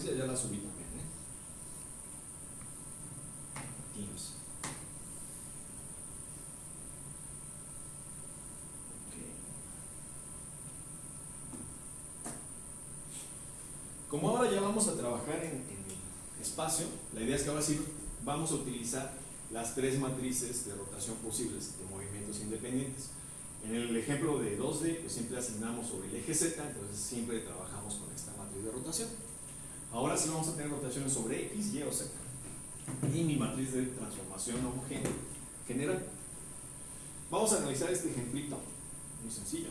frecuencia, ya la subí también, Teams. Como ahora ya vamos a trabajar en espacio, la idea es que ahora sí vamos a utilizar las tres matrices de rotación posibles de movimientos independientes. En el ejemplo de 2D, pues siempre asignamos sobre el eje Z, entonces siempre trabajamos con esta matriz de rotación. Ahora sí vamos a tener rotaciones sobre X, Y o Z. Y mi matriz de transformación homogénea general. Vamos a analizar este ejemplito, muy sencillo.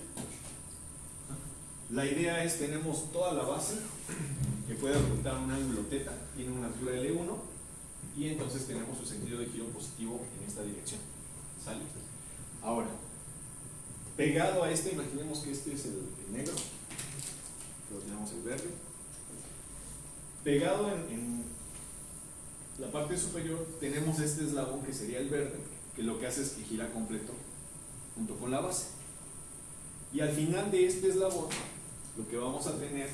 La idea es, tenemos toda la base que puede ocultar un ángulo θ, tiene una altura L1 y entonces tenemos su sentido de giro positivo en esta dirección. ¿Sale? Ahora, pegado a este, imaginemos que este es el negro, luego tenemos el verde. Pegado en la parte superior tenemos este eslabón que sería el verde, que lo que hace es que gira completo junto con la base. Y al final de este eslabón, lo que vamos a tener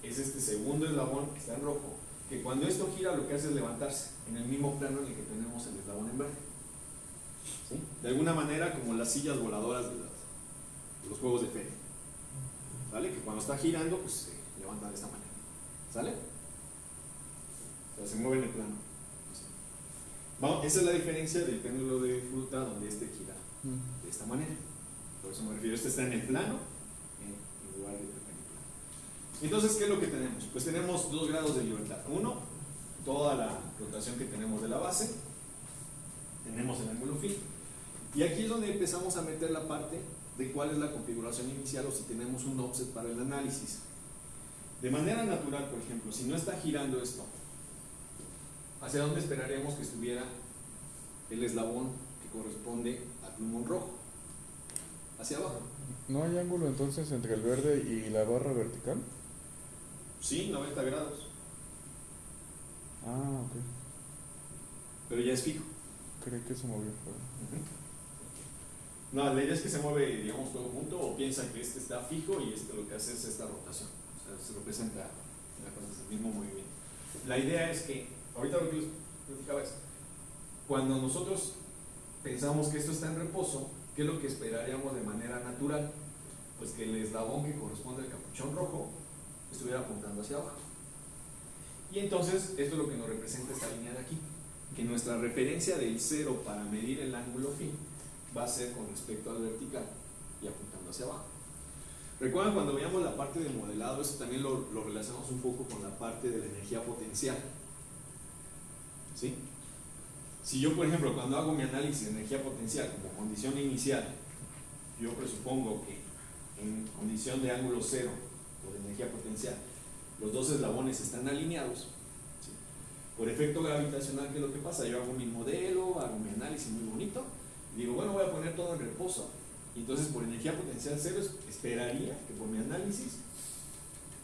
es este segundo eslabón que está en rojo, que cuando esto gira lo que hace es levantarse en el mismo plano en el que tenemos el eslabón en verde. ¿Sí? De alguna manera como las sillas voladoras de los juegos de feria. ¿Sale? Que cuando está girando pues se levanta de esta manera. ¿Sale? O sea, se mueve en el plano. Vamos, esa es la diferencia del péndulo de fruta donde este gira de esta manera. Por eso me refiero, este está en el plano en lugar de perpendicular. Entonces, ¿qué es lo que tenemos? Pues tenemos 2 grados de libertad. Uno, toda la rotación que tenemos de la base. Tenemos el ángulo phi. Y aquí es donde empezamos a meter la parte de cuál es la configuración inicial o si tenemos un offset para el análisis. De manera natural, por ejemplo, si no está girando esto, ¿hacia dónde esperaríamos que estuviera el eslabón que corresponde al plumón rojo? Hacia abajo. ¿No hay ángulo entonces entre el verde y la barra vertical? Sí, 90 grados. Ah, ok. Pero ya es fijo. Creí que se movió fuera. No, la idea es que se mueve, digamos, todo junto, o piensa que este está fijo y este lo que hace es esta rotación. O sea, se representa el mismo movimiento. La idea es que, ahorita lo que les platicaba es, cuando nosotros pensamos que esto está en reposo, ¿qué es lo que esperaríamos de manera natural? Pues que el eslabón que corresponde al capuchón rojo estuviera apuntando hacia abajo. Y entonces, esto es lo que nos representa esta línea de aquí, que nuestra referencia del 0 para medir el ángulo phi va a ser con respecto al vertical y apuntando hacia abajo. Recuerdan cuando veíamos la parte del modelado, eso también lo relacionamos un poco con la parte de la energía potencial. ¿Sí? Si yo, por ejemplo, cuando hago mi análisis de energía potencial como condición inicial, yo presupongo que en condición de ángulo cero o de energía potencial, los dos eslabones están alineados. ¿Sí? Por efecto gravitacional, ¿qué es lo que pasa? Yo hago mi modelo, hago mi análisis muy bonito, y digo, bueno, voy a poner todo en reposo. Y entonces, por energía potencial cero, esperaría que por mi análisis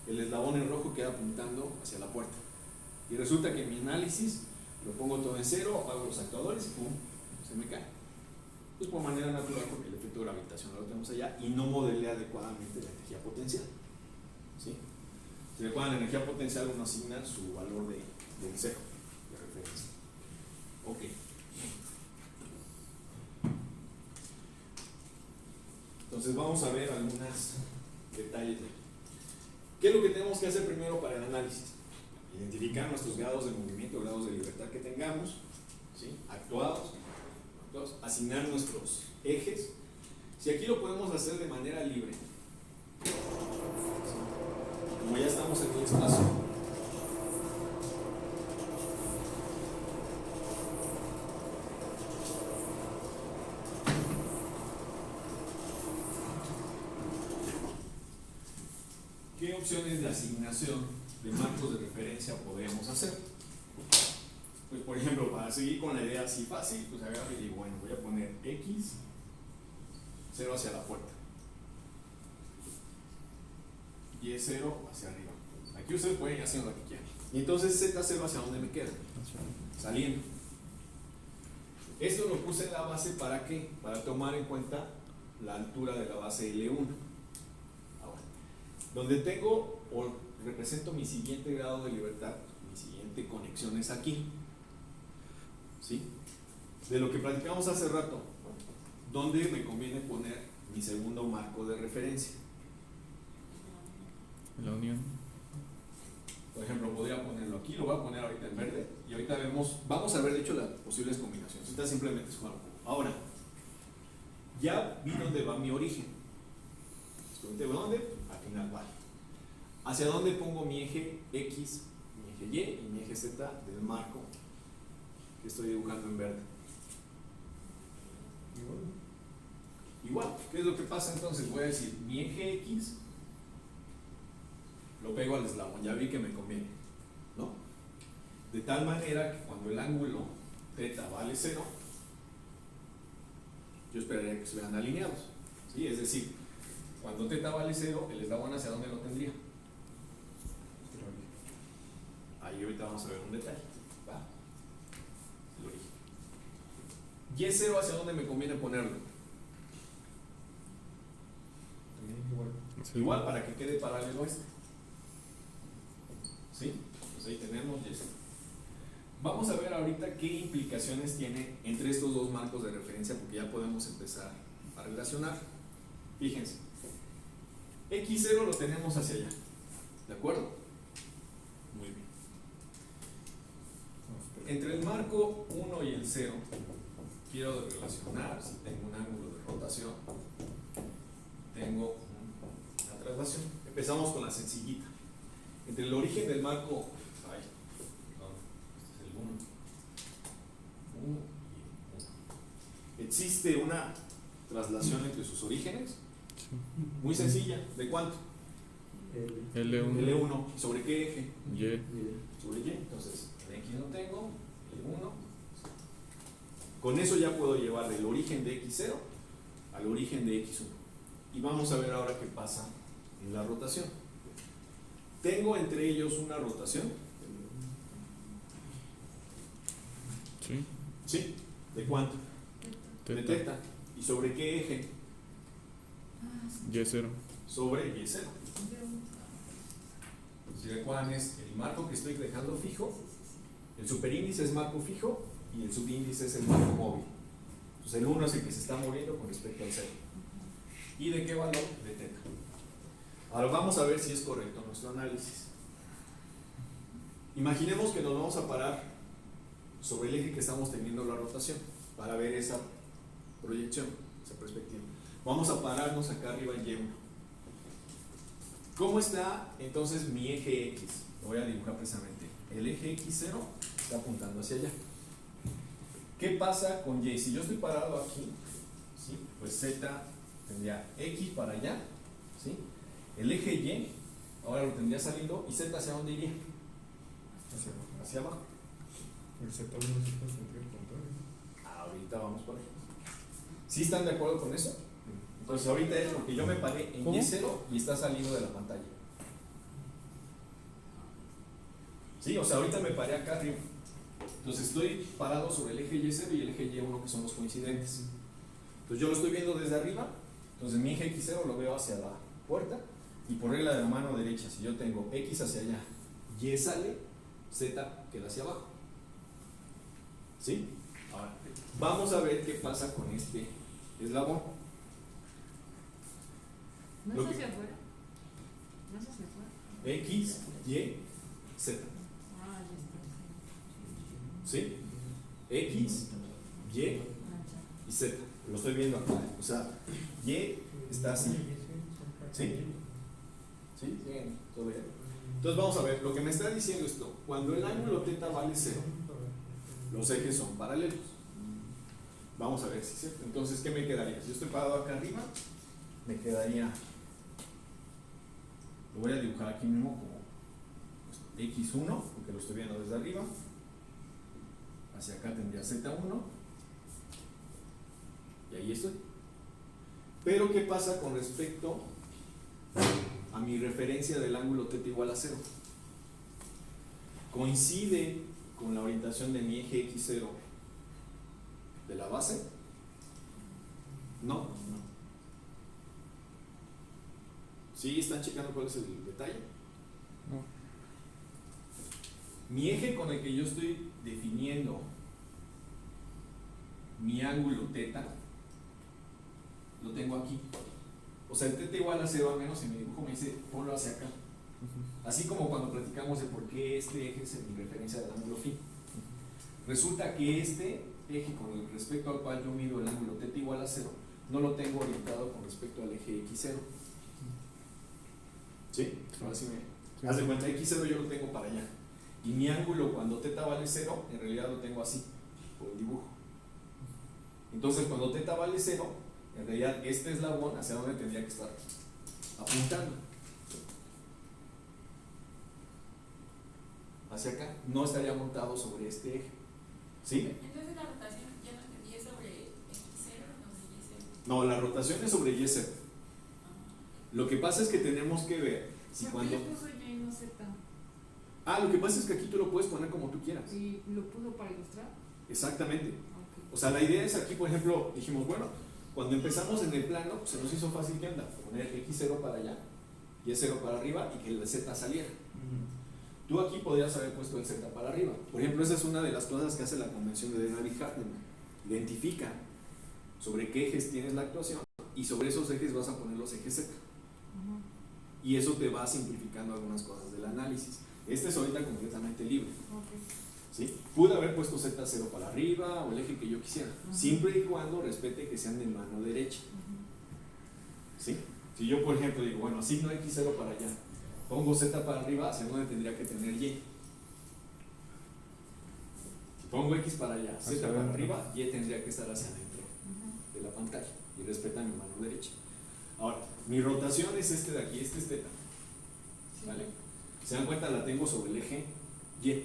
el eslabón en rojo queda apuntando hacia la puerta. Y resulta que en mi análisis lo pongo todo en cero, apago los actuadores y pum, se me cae. Pues por manera natural, porque el efecto gravitacional lo tenemos allá y no modelé adecuadamente la energía potencial. ¿Sí? Si recuerdan, la energía potencial uno asigna su valor del cero de referencia. Ok. Entonces vamos a ver algunos detalles de aquí. ¿Qué es lo que tenemos que hacer primero para el análisis? Identificar nuestros grados de movimiento, grados de libertad que tengamos, ¿sí? Actuados, asignar nuestros ejes. Si aquí lo podemos hacer de manera libre, ¿sí? Como ya estamos en el espacio, ¿qué opciones de asignación de marcos de referencia podríamos hacer? Pues por ejemplo, para seguir con la idea así fácil, pues agarro y digo, bueno, voy a poner X 0 hacia la puerta y es 0 hacia arriba. Aquí ustedes pueden ir haciendo lo que quieran. Y entonces Z0 hacia dónde me queda, saliendo. Esto lo puse en la base ¿para qué? Para tomar en cuenta la altura de la base L1. Ahora, Donde tengo o represento mi siguiente grado de libertad, mi siguiente conexión es aquí. ¿Sí? De lo que platicamos hace rato, ¿dónde me conviene poner mi segundo marco de referencia? La unión. Por ejemplo, podría ponerlo aquí, lo voy a poner ahorita en verde y ahorita vamos a ver de hecho las posibles combinaciones. Ahorita simplemente es jugar un poco. Ahora, ya vi dónde va mi origen. ¿De dónde? Al final vale. ¿Hacia dónde pongo mi eje X, mi eje Y y mi eje Z del marco que estoy dibujando en verde? Igual, ¿qué es lo que pasa entonces? Voy a decir, mi eje X lo pego al eslabón, ya vi que me conviene, ¿no? De tal manera que cuando el ángulo θ vale 0, yo esperaría que se vean alineados, ¿sí? Es decir, cuando θ vale 0, el eslabón ¿hacia dónde lo tendría? Ahí ahorita vamos a ver un detalle, ¿va? El origen. Y0 ¿hacia dónde me conviene ponerlo? Sí. Igual, para que quede paralelo a este. ¿Sí? Pues ahí tenemos y esto. Vamos a ver ahorita qué implicaciones tiene entre estos dos marcos de referencia, porque ya podemos empezar a relacionar. Fíjense, X0 lo tenemos hacia allá, ¿de acuerdo? Muy bien. Entre el marco 1 y el 0, quiero relacionar, si tengo un ángulo de rotación, tengo una traslación. Empezamos con la sencillita. Entre el origen del marco, este es el 1 y el 1. Existe una traslación entre sus orígenes, muy sencilla. ¿De cuánto? L1. L1. ¿Sobre qué eje? Y. Sobre Y. Entonces, en X no tengo, L1. Con eso ya puedo llevar del origen de X0 al origen de X1. Y vamos a ver ahora qué pasa en la rotación. Tengo entre ellos una rotación. Sí. ¿Sí? ¿De cuánto? De Teta. θ. ¿Y sobre qué eje? Y0. Sobre Y0. Si recuerdan, es el marco que estoy dejando fijo. El superíndice es marco fijo y el subíndice es el marco móvil. Entonces el 1 es el que se está moviendo con respecto al 0. ¿Y de qué valor? De θ. Ahora vamos a ver si es correcto nuestro análisis. Imaginemos que nos vamos a parar sobre el eje que estamos teniendo la rotación para ver esa proyección, esa perspectiva. Vamos a pararnos acá arriba en Y1. ¿Cómo está entonces mi eje X? Lo voy a dibujar precisamente. El eje X0 está apuntando hacia allá. ¿Qué pasa con Y? Si yo estoy parado aquí, ¿sí? Pues Z tendría X para allá, ¿sí? El eje Y ahora lo tendría saliendo y Z ¿hacia dónde iría? Hacia abajo. El Z1 es el sentido contrario. Ahorita vamos por ahí. ¿Sí están de acuerdo con eso? Entonces ahorita es porque yo me paré en ¿Cómo? Y0 y está saliendo de la pantalla. Sí, o sea, ahorita me paré acá arriba. Entonces estoy parado sobre el eje Y0 y el eje Y1 que son los coincidentes. Entonces yo lo estoy viendo desde arriba. Entonces mi eje X0 lo veo hacia la puerta. Y por regla de la mano derecha, si yo tengo X hacia allá, Y sale, Z queda hacia abajo. ¿Sí? Ahora, vamos a ver qué pasa con este eslabón. ¿No Lo es que- hacia afuera? ¿No es hacia afuera? X, Y, Z. Ah, ya está. ¿Sí? X, Y Ah, y Z. Lo estoy viendo acá. O sea, Y está así. ¿Sí? ¿Sí? Bien, todo bien. Entonces vamos a ver, lo que me está diciendo esto, cuando el ángulo θ vale 0, los ejes son paralelos. Vamos a ver si es cierto. Entonces, ¿qué me quedaría? Si yo estoy parado acá arriba, me quedaría, lo voy a dibujar aquí mismo como X1, porque lo estoy viendo desde arriba. Hacia acá tendría Z1. Y ahí estoy. Pero, ¿qué pasa con respecto a mi referencia del ángulo θ igual a 0? ¿Coincide con la orientación de mi eje X0 de la base? No. ¿Sí están checando cuál es el detalle? No. Mi eje con el que yo estoy definiendo mi ángulo teta, lo tengo aquí. O sea, el teta igual a 0 al menos en mi dibujo me dice ponlo hacia acá. Así como cuando platicamos de por qué este eje es mi referencia del ángulo phi. Resulta que este eje con respecto al cual yo mido el ángulo teta igual a 0, no lo tengo orientado con respecto al eje x0. ¿Sí? Ahora sí me... Haz de cuenta, x0 yo lo tengo para allá. Y mi ángulo cuando teta vale 0, en realidad lo tengo así, por el dibujo. Entonces cuando teta vale 0, en realidad este eslabón hacia donde tendría que estar apuntando. Hacia acá, no estaría montado sobre este eje. ¿Sí? Entonces la rotación ya no entendí, ¿es sobre X0 o sobre Y0? No, la rotación es sobre Y0. Lo que pasa es que tenemos que ver si ¿Por cuando... qué le puso Y y no Z? Ah, lo que pasa es que aquí tú lo puedes poner como tú quieras. ¿Y lo puso para ilustrar? Exactamente. Ok. O sea, la idea es aquí, por ejemplo, dijimos, bueno, cuando empezamos en el plano, pues se nos hizo fácil que anda, poner x0 para allá, y0 para arriba y que el z saliera. Tú aquí podrías haber puesto el z para arriba. Por ejemplo, esa es una de las cosas que hace la convención de David-Hartman. Identifica sobre qué ejes tienes la actuación y sobre esos ejes vas a poner los ejes z. Y eso te va simplificando algunas cosas del análisis. Este es ahorita completamente libre. ¿Sí? Pude haber puesto Z0 para arriba o el eje que yo quisiera, siempre y cuando respete que sean de mano derecha. ¿Sí? Si yo, por ejemplo, digo, bueno, asigno X0 para allá, pongo Z para arriba, ¿hacia dónde tendría que tener Y? Si pongo X para allá, Z Hacia para adentro. arriba, Y tendría que estar hacia adentro de la pantalla y respeta mi mano derecha. Ahora, mi rotación es este de aquí, este es teta. ¿Vale? Si se dan cuenta, la tengo sobre el eje Y.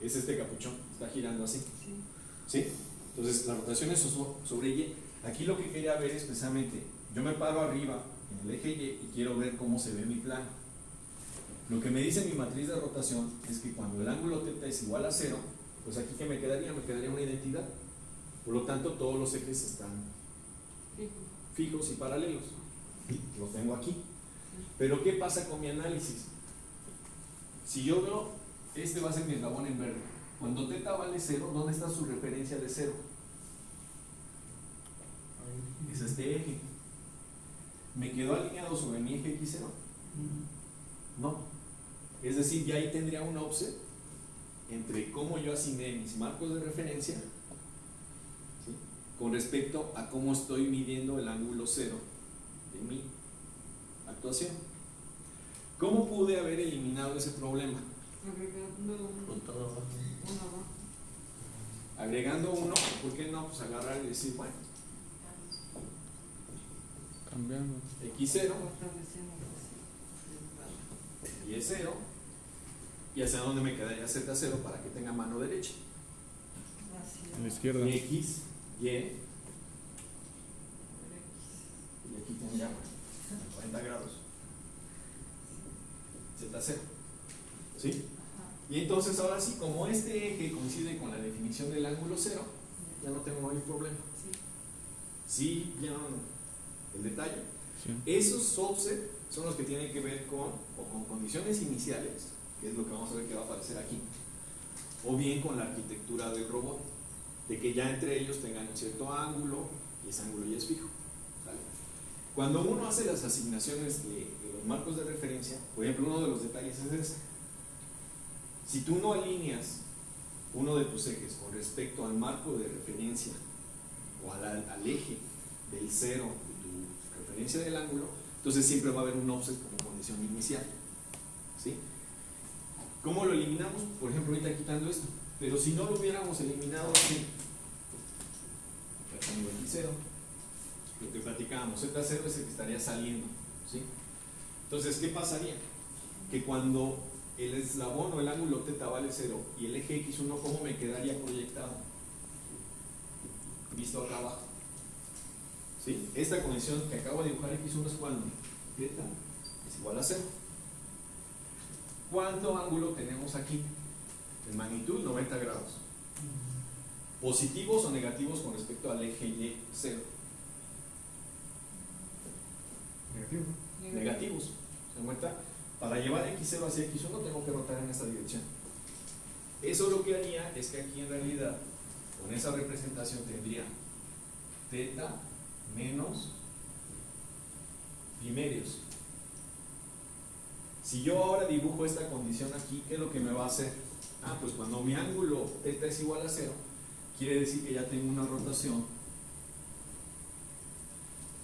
Es este capuchón, está girando así. ¿Sí? Entonces la rotación es sobre Y. Aquí lo que quería ver es precisamente, yo me paro arriba en el eje Y y quiero ver cómo se ve mi plano. Lo que me dice mi matriz de rotación es que cuando el ángulo teta es igual a 0, pues aquí que me quedaría una identidad. Por lo tanto, todos los ejes están fijos y paralelos. Los tengo aquí. Pero ¿qué pasa con mi análisis? Si yo veo, este va a ser mi eslabón en verde. Cuando teta vale 0, ¿dónde está su referencia de 0? Es este eje. ¿Me quedó alineado sobre mi eje x0? No. Es decir, ya ahí tendría un offset entre cómo yo asigné mis marcos de referencia, ¿sí?, con respecto a cómo estoy midiendo el ángulo 0 de mi actuación. ¿Cómo pude haber eliminado ese problema? Agregando uno, ¿por qué no? Pues agarrar y decir, bueno, Cambiando. x0 y es 0, y hacia dónde me quedaría z0 para que tenga mano derecha. A la izquierda. Y x, y aquí tendría 40 grados. Z0. ¿Sí? Y entonces ahora sí, como este eje coincide con la definición del ángulo 0, ya no tengo mayor problema. ¿Sí vieron el detalle? Sí. Esos offset son los que tienen que ver con condiciones iniciales, que es lo que vamos a ver que va a aparecer aquí, o bien con la arquitectura del robot, de que ya entre ellos tengan un cierto ángulo y ese ángulo ya es fijo. ¿Vale? Cuando uno hace las asignaciones de los marcos de referencia, por ejemplo, uno de los detalles es este. Si tú no alineas uno de tus ejes con respecto al marco de referencia o al eje del 0 de tu referencia del ángulo, entonces siempre va a haber un offset como condición inicial. ¿Sí? ¿Cómo lo eliminamos? Por ejemplo, ahorita quitando esto. Pero si no lo hubiéramos eliminado así, tratando x0, lo que platicábamos, z0 es el que estaría saliendo. ¿Sí? Entonces, ¿qué pasaría? Que cuando el eslabón o el ángulo teta vale 0 y el eje x1, ¿cómo me quedaría proyectado? Visto acá abajo. ¿Sí? Esta condición que acabo de dibujar x1 es cuando teta es igual a 0. ¿Cuánto ángulo tenemos aquí? En magnitud 90 grados. ¿Positivos o negativos con respecto al eje y 0? Negativo. negativos. ¿Se dan cuenta? Para llevar x0 hacia x1 tengo que rotar en esta dirección. Eso lo que haría es que aquí en realidad, con esa representación tendría θ menos pi medios. Si yo ahora dibujo esta condición aquí, ¿qué es lo que me va a hacer? Ah, pues cuando mi ángulo θ es igual a 0, quiere decir que ya tengo una rotación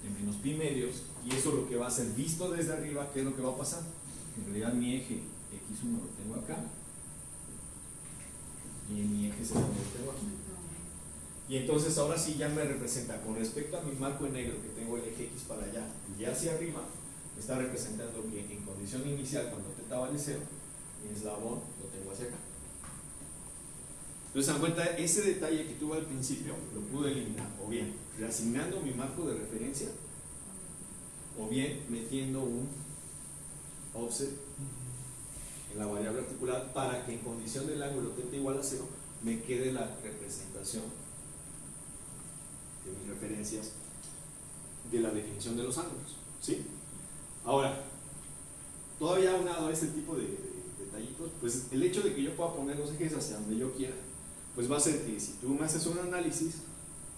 de menos pi medios, y eso lo que va a ser visto desde arriba, ¿qué es lo que va a pasar? En realidad mi eje x1 lo tengo acá, y mi eje 0 lo tengo aquí. Y entonces ahora sí ya me representa, con respecto a mi marco en negro, que tengo el eje x para allá y hacia arriba, me está representando que en condición inicial, cuando θ vale 0, mi eslabón lo tengo hacia acá. Entonces, se dan cuenta, ese detalle que tuve al principio lo pude eliminar, o bien reasignando mi marco de referencia, o bien metiendo un offset en la variable articular para que en condición del ángulo θ igual a 0 me quede la representación de mis referencias de la definición de los ángulos, ¿sí? Ahora, todavía aunado a este tipo de detallitos, pues el hecho de que yo pueda poner los ejes hacia donde yo quiera, pues va a hacer que si tú me haces un análisis,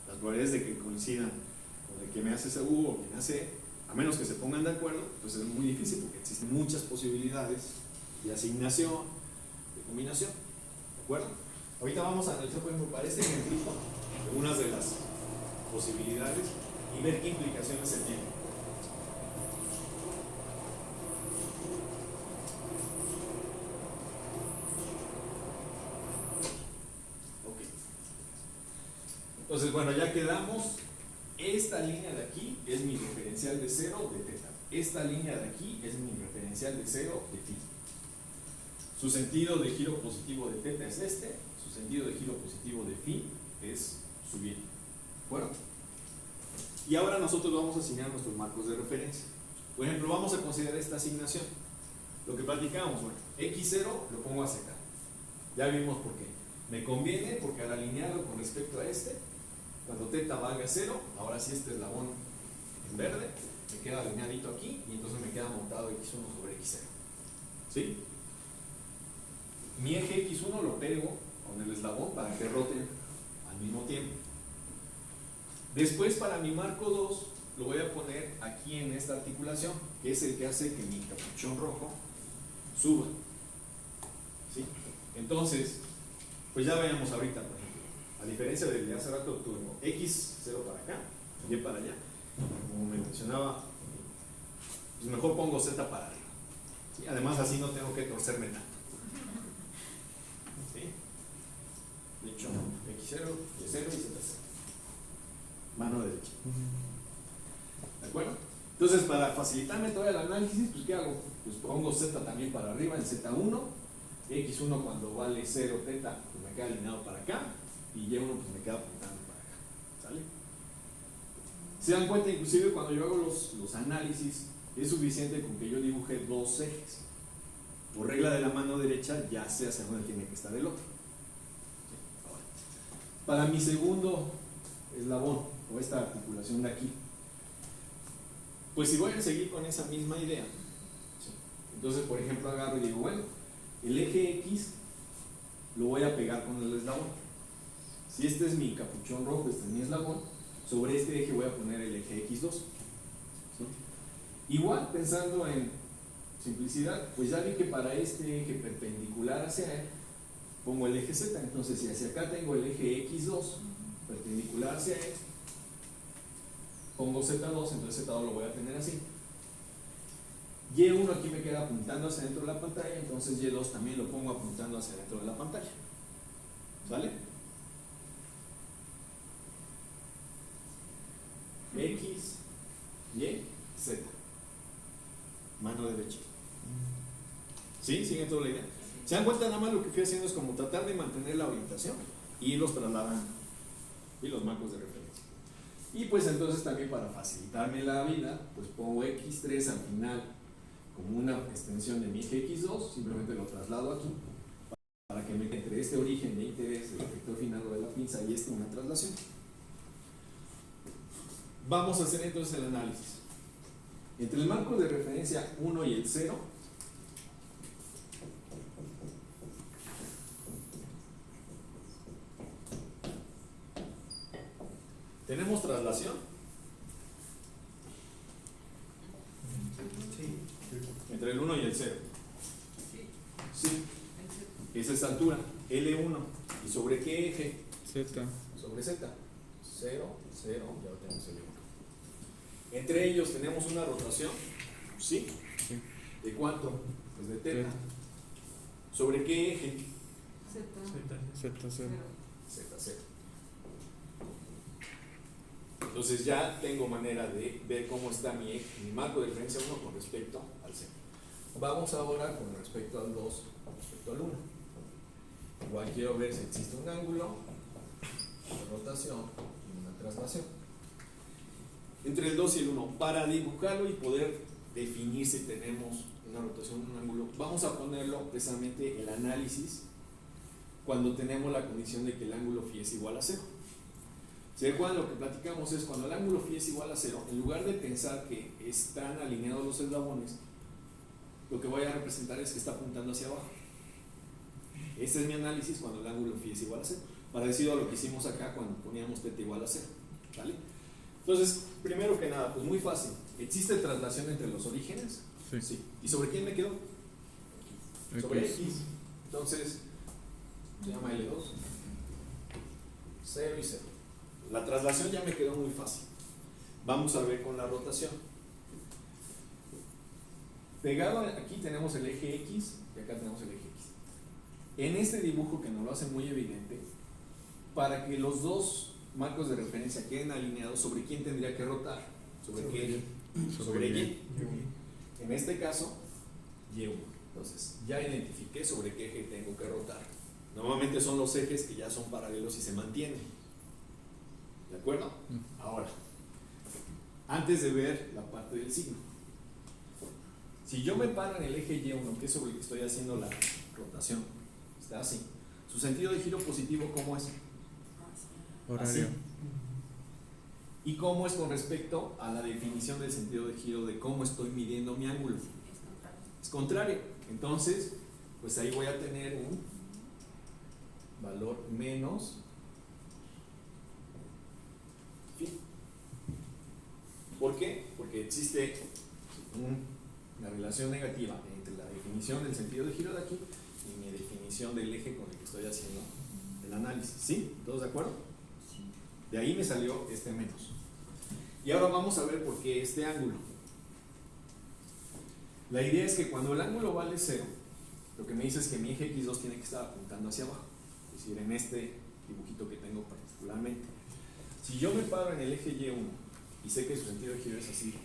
las probabilidades de que coincidan con el que me hace U o que me hace E, a menos que se pongan de acuerdo, pues es muy difícil porque existen muchas posibilidades de asignación, de combinación, ¿de acuerdo? Ahorita vamos a analizar, por ejemplo, para este ejemplito, algunas de las posibilidades y ver qué implicaciones se tienen. Entonces, bueno, ya quedamos. Esta línea de aquí es mi referencial de 0 de θ. Esta línea de aquí es mi referencial de 0 de φ. Su sentido de giro positivo de θ es este. Su sentido de giro positivo de φ es subir. ¿De acuerdo? Y ahora nosotros vamos a asignar nuestros marcos de referencia. Por ejemplo, vamos a considerar esta asignación. Lo que platicamos, bueno, x0 lo pongo hacia acá. Ya vimos por qué. Me conviene porque al alinearlo con respecto a este, cuando θ valga 0, ahora sí este eslabón en verde me queda alineadito aquí y entonces me queda montado x1 sobre x0. ¿Sí? Mi eje x1 lo pego con el eslabón para que roten al mismo tiempo. Después, para mi marco 2, lo voy a poner aquí en esta articulación, que es el que hace que mi capuchón rojo suba. ¿Sí? Entonces, pues ya veamos ahorita, por ejemplo, a diferencia del de hace rato, tuve x0 para acá, y para allá. Como me mencionaba, pues mejor pongo z para arriba. ¿Sí? Además, así no tengo que torcerme tanto. ¿Sí? De hecho, x0, y0 y z0. Mano derecha. ¿De acuerdo? Entonces, para facilitarme todo el análisis, pues ¿qué hago? Pues pongo z también para arriba en z1, x1 cuando vale 0 θ, pues me queda alineado para acá, y y1 pues me queda apuntando para acá. ¿Sale? Se dan cuenta, inclusive cuando yo hago los análisis, es suficiente con que yo dibuje dos ejes. Por regla de la mano derecha, ya sé hacia dónde tiene que estar el otro. ¿Sí? Ahora, para mi segundo eslabón, o esta articulación de aquí, pues si voy a seguir con esa misma idea, ¿sí? Entonces, por ejemplo, agarro y digo, bueno, el eje X lo voy a pegar con el eslabón. Si este es mi capuchón rojo, este es mi eslabón, sobre este eje voy a poner el eje X2. ¿Sí? Igual, pensando en simplicidad, pues ya vi que para este eje perpendicular hacia él, pongo el eje Z. Entonces, si hacia acá tengo el eje X2 perpendicular hacia él, pongo Z2, entonces Z2 lo voy a tener así. Y1 aquí me queda apuntando hacia dentro de la pantalla, entonces Y2 también lo pongo apuntando hacia dentro de la pantalla. ¿Sale? X, Y, Z. Mano derecha. ¿Sí? ¿Siguen toda la idea? ¿Se dan cuenta? Nada más lo que fui haciendo es como tratar de mantener la orientación y irlos trasladando. Y los marcos de referencia. Y pues entonces también para facilitarme la vida, pues pongo X3 al final como una extensión de mi eje X2, simplemente lo traslado aquí para que me quede entre este origen de interés del vector final o de la pinza y una traslación. Vamos a hacer entonces el análisis. Entre el marco de referencia 1 y el 0, ¿tenemos traslación? Entre el 1 y el 0. Sí. Esa es altura, L1. ¿Y sobre qué eje? Z. Sobre Z. 0, 0, ya lo tenemos L1. Entre ellos tenemos una rotación, ¿sí? Sí. ¿De cuánto? Pues de teta. Teta. ¿Sobre qué eje? Z, Z. Z0. Entonces ya tengo manera de ver cómo está mi marco de referencia 1 con respecto al 0. Vamos ahora con respecto al 2, con respecto al 1. Igual quiero ver si existe un ángulo, una rotación y una traslación. Entre el 2 y el 1, para dibujarlo y poder definir si tenemos una rotación o un ángulo, vamos a ponerlo precisamente el análisis cuando tenemos la condición de que el ángulo phi es igual a 0. ¿Se acuerdan? Lo que platicamos es cuando el ángulo phi es igual a 0, en lugar de pensar que están alineados los eslabones, lo que voy a representar es que está apuntando hacia abajo. Este es mi análisis cuando el ángulo phi es igual a 0, parecido a lo que hicimos acá cuando poníamos θ igual a 0. ¿Vale? Entonces, primero que nada, pues muy fácil. ¿Existe traslación entre los orígenes? Sí. Sí. ¿Y sobre quién me quedo? Sobre X. Entonces, se llama L2. 0 y 0. La traslación ya me quedó muy fácil. Vamos a ver con la rotación. Pegado aquí tenemos el eje X y acá tenemos el eje X. En este dibujo que nos lo hace muy evidente, para que los dos marcos de referencia queden alineados, ¿sobre quién tendría que rotar? ¿Sobre qué eje? Sobre Y. En este caso, Y1. Entonces, ya identifiqué sobre qué eje tengo que rotar. Normalmente son los ejes que ya son paralelos y se mantienen. ¿De acuerdo? Ahora, antes de ver la parte del signo, si yo me paro en el eje Y1, que es sobre el que estoy haciendo la rotación, está así. Su sentido de giro positivo, ¿cómo es? Horario. Así. ¿Y cómo es con respecto a la definición del sentido de giro de cómo estoy midiendo mi ángulo? Es contrario. Entonces, pues ahí voy a tener un valor menos phi. ¿Por qué? Porque existe una relación negativa entre la definición del sentido de giro de aquí y mi definición del eje con el que estoy haciendo el análisis. ¿Sí? ¿Todos de acuerdo? De ahí me salió este menos. Y ahora vamos a ver por qué este ángulo. La idea es que cuando el ángulo vale 0, lo que me dice es que mi eje X2 tiene que estar apuntando hacia abajo. Es decir, en este dibujito que tengo particularmente. Si yo me paro en el eje Y1 y sé que su sentido de giro es así,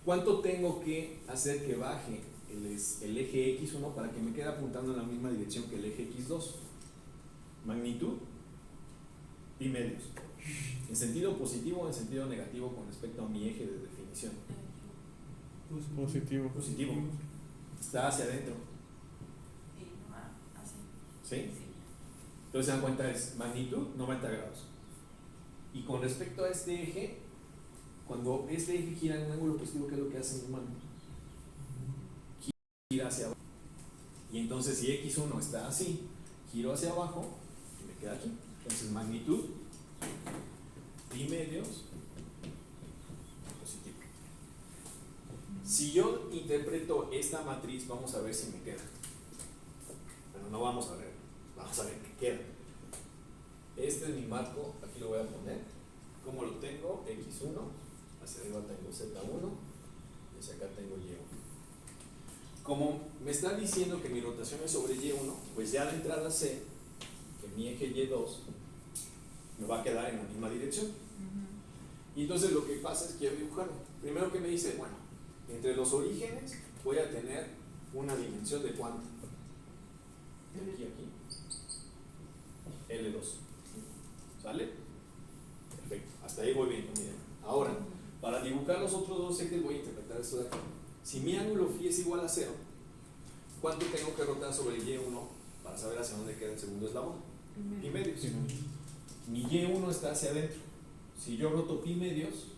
¿cuánto tengo que hacer que baje el eje X1 para que me quede apuntando en la misma dirección que el eje X2? Magnitud pi medios. ¿En sentido positivo o en sentido negativo con respecto a mi eje de definición? Positivo. Positivo. Está hacia adentro. ¿Sí? Entonces se dan cuenta, es magnitud 90 grados. Y con respecto a este eje, cuando este eje gira en un ángulo positivo, ¿qué es lo que hace mi mano? Gira hacia abajo. Y entonces si X1 está así, giro hacia abajo y me queda aquí. Entonces magnitud pi medios positivo. Si yo interpreto esta matriz, vamos a ver si me queda. Bueno, no vamos a ver, vamos a ver qué queda. Este es mi marco, aquí lo voy a poner. ¿Cómo lo tengo? X1, hacia arriba tengo Z1 y hacia acá tengo Y1. Como me está diciendo que mi rotación es sobre Y1, pues ya de entrada sé que mi eje Y2 me va a quedar en la misma dirección. Y entonces lo que pasa es que quiero dibujarlo. Primero que me dice, bueno, entre los orígenes voy a tener una dimensión de cuánto. De aquí a aquí. L2. ¿Sale? Perfecto. Hasta ahí voy bien con mi idea. Ahora, para dibujar los otros dos ejes voy a interpretar esto de aquí. Si mi ángulo phi es igual a 0, ¿cuánto tengo que rotar sobre el Y1 para saber hacia dónde queda el segundo eslabón? Pi medios. Mi Y1 está hacia adentro. Si yo roto pi medios,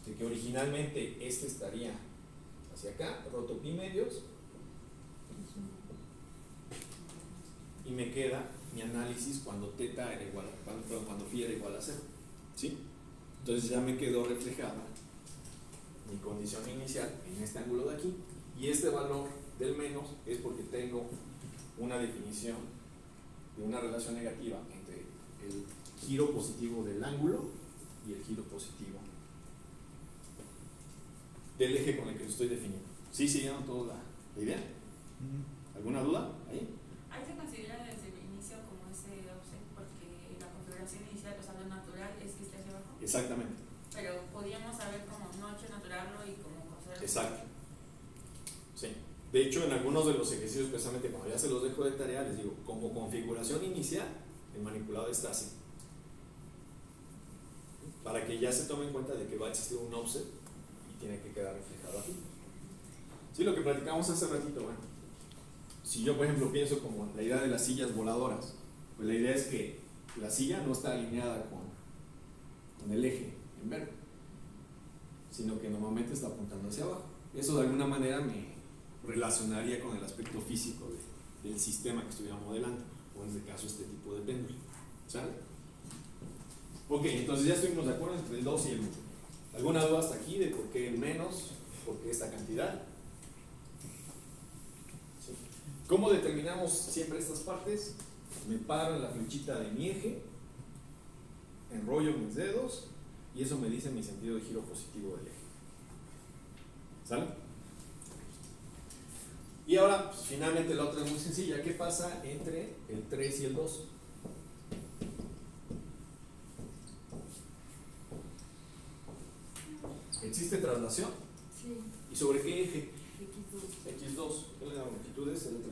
de que originalmente este estaría hacia acá, roto pi medios, y me queda mi análisis cuando teta era igual, cuando phi era igual a 0, ¿sí? Entonces ya me quedó reflejada mi condición inicial en este ángulo de aquí, y este valor del menos es porque tengo una definición de una relación negativa entre el giro positivo del ángulo y el giro positivo del eje con el que lo estoy definiendo. ¿Sí siguieron toda la idea? ¿Alguna duda ahí? Hay que considerar desde el inicio como ese offset porque la configuración inicial, o sea, lo natural es que esté hacia abajo. Exactamente. Pero podríamos saber cómo no hecho naturarlo y cómo considerarlo. Exacto. Sí. De hecho, en algunos de los ejercicios, precisamente cuando ya se los dejo de tarea, les digo, como configuración inicial, el manipulado está así. Para que ya se tome en cuenta de que va a existir un offset y tiene que quedar reflejado aquí. Sí, lo que platicamos hace ratito, bueno. Si yo, por ejemplo, pienso como la idea de las sillas voladoras, pues la idea es que la silla no está alineada con el eje en verde, sino que normalmente está apuntando hacia abajo. Eso de alguna manera me relacionaría con el aspecto físico del sistema que estuviera modelando, o en este caso este tipo de péndulo. ¿Sale? Ok, entonces ya estuvimos de acuerdo entre el 2 y el 1. ¿Alguna duda hasta aquí de por qué el menos, por qué esta cantidad? ¿Sí? ¿Cómo determinamos siempre estas partes? Me paro en la flechita de mi eje, enrollo mis dedos y eso me dice mi sentido de giro positivo del eje. ¿Sale? Y ahora, pues, finalmente la otra es muy sencilla. ¿Qué pasa entre el 3 y el 2? ¿Existe traslación? Sí. ¿Y sobre qué eje? X2. X2. ¿Qué le damos? Longitudes L3.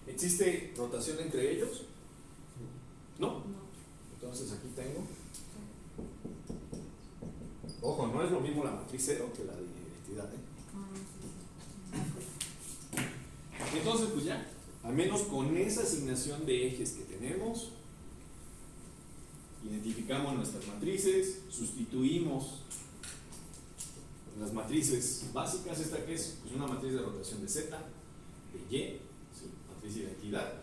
¿Existe rotación entre ellos? ¿No? No. Entonces aquí tengo. Ojo, no es lo mismo la matriz 0 que la de identidad. Entonces, pues ya, al menos con esa asignación de ejes que tenemos, identificamos nuestras matrices, sustituimos las matrices básicas. ¿Esta qué es? Pues una matriz de rotación de Z, de Y, ¿sí? Matriz de identidad, de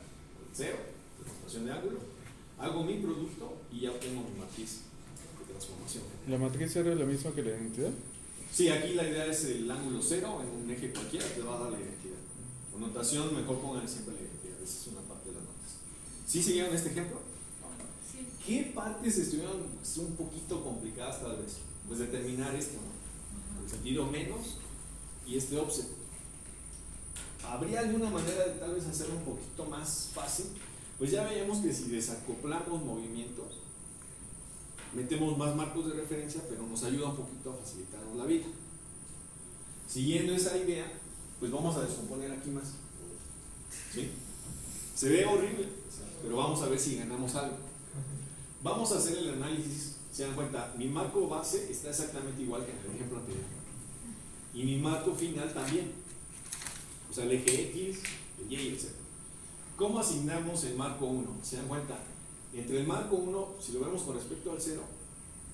0, de rotación de ángulo. Hago mi producto y ya obtengo mi matriz de transformación. ¿La matriz era la misma que la identidad? Sí, aquí la idea es el ángulo 0 en un eje cualquiera, te va a dar la identidad. Con notación, mejor pongan siempre la identidad, esa es una parte de las notas. ¿Sí siguieron este ejemplo? Sí. ¿Qué partes estuvieron un poquito complicadas tal vez? Pues determinar esto, ¿no? El sentido menos y este offset. ¿Habría alguna manera de tal vez hacerlo un poquito más fácil? Pues ya veíamos que si desacoplamos movimientos, metemos más marcos de referencia, pero nos ayuda un poquito a facilitarnos la vida. Siguiendo esa idea, pues vamos a descomponer aquí más. ¿Sí? Se ve horrible, pero vamos a ver si ganamos algo. Vamos a hacer el análisis. Se dan cuenta, mi marco base está exactamente igual que en el ejemplo anterior. Y mi marco final también. O sea, el eje X, el Y, etc. ¿Cómo asignamos el marco 1? Se dan cuenta, entre el marco 1, si lo vemos con respecto al 0,